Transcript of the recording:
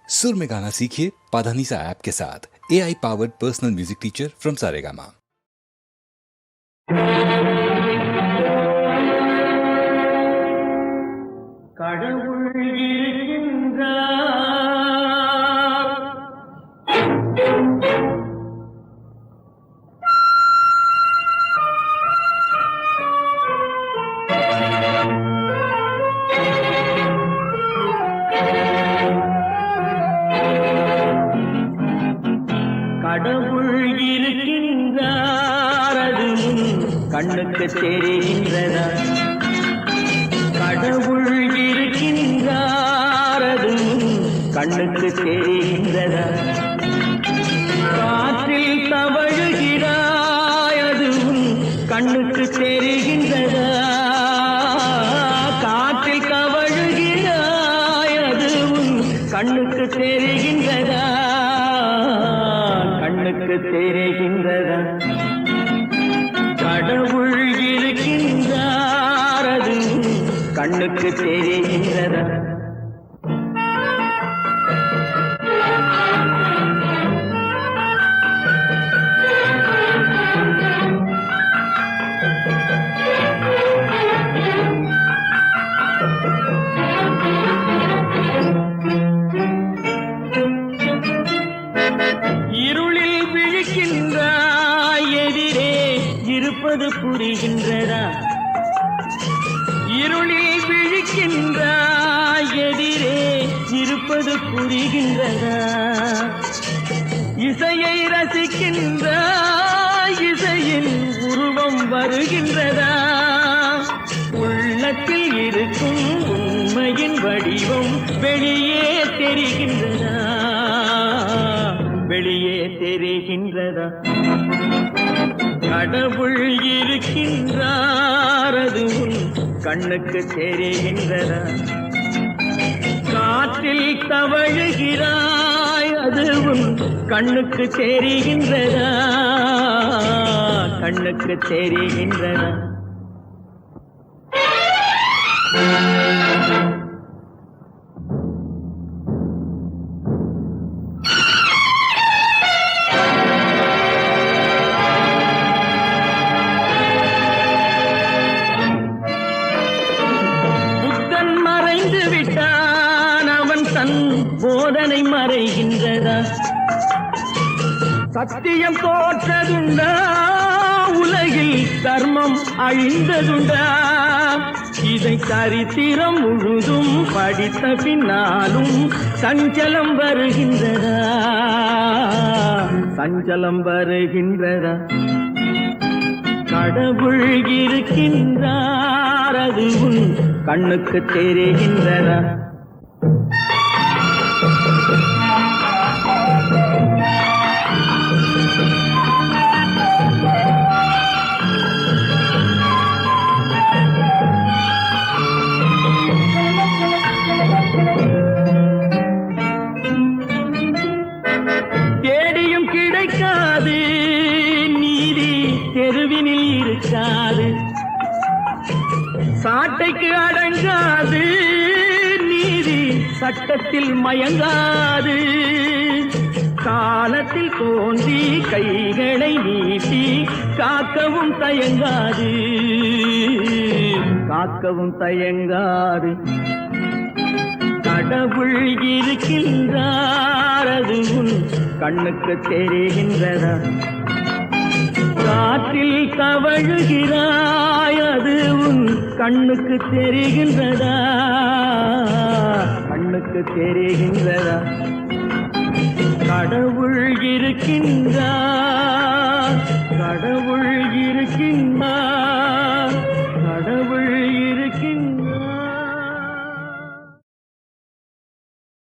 सुर में गाना सीखिए पाधानीसा ऐप के साथ। AI powered personal music teacher from Saregama. கண்ணுக்கு தெரிகின்றதா? கடவுள் இருக்கின்றாரது கண்ணுக்கு தெரிகின்றதா? காற்றில் தவழுகிறாய் அதுவும் கண்ணுக்கு தெரிகின்றதா? காற்றில் தவழுகிறாய் அதுவும் கண்ணுக்கு தெரிகின்றதா? கண்ணுக்கு தெரிகின்றதா? கடவுள் இருக்கின்றாரது கண்ணுக்கு தெரிகின்றதா? இருளில் விழிக்கின்றாய் எதிரே இருப்பது புரிகின்றதா? இருளில் விழிக்கின்றாய் எதிரே இருப்பது புரிகின்றதா? இசையை ரசிக்கின்றாய் இசையின் உருவம் வருகின்றதா? உள்ளத்தில் இருக்கும் உண்மையின் வடிவம் வெளியே தெரிகின்றதா? வெளியே தெரிகின்றதா? கடவுள் இருக்கின்றாரது கண்ணுக்கு தெரிகின்றதா? காற்றில் தவழுகிறாய் அதுவும் கண்ணுக்கு தெரிகின்றதா? கண்ணுக்கு தெரிகின்றதா? போதனை மறைகின்றதா? சத்தியம் தோற்றதுண்டா? உலகில் தர்மம் அழிந்ததுண்டா? இதை சரித்திரம் முழுதும் படித்த பின்னாலும் சஞ்சலம் வருகின்றதா? சஞ்சலம் வருகின்றதா? கடவுள் இருக்கின்றார் அது கண்ணுக்கு தெரிகின்றதா? தேடியும் கிடைக்காது நீதி தெருவினில் இருக்காது. சாட்டைக்கு அடங்காது நீதி சட்டத்தில் மயங்காது. காலத்தில் தோன்றி கைகளை நீட்டி காக்கவும் தயங்காது. காக்கவும் தயங்காது. கடவுள் இருக்கின்றார் அது கண்ணுக்கு தெரிகின்றதா? காற்றில் தவழுகிறாய் அது கண்ணுக்கு தெரிகின்றதா? கண்ணுக்கு தெரிகின்றதா? கடவுள் இருக்கின்றார். கடவுள் இருக்கின்றார்.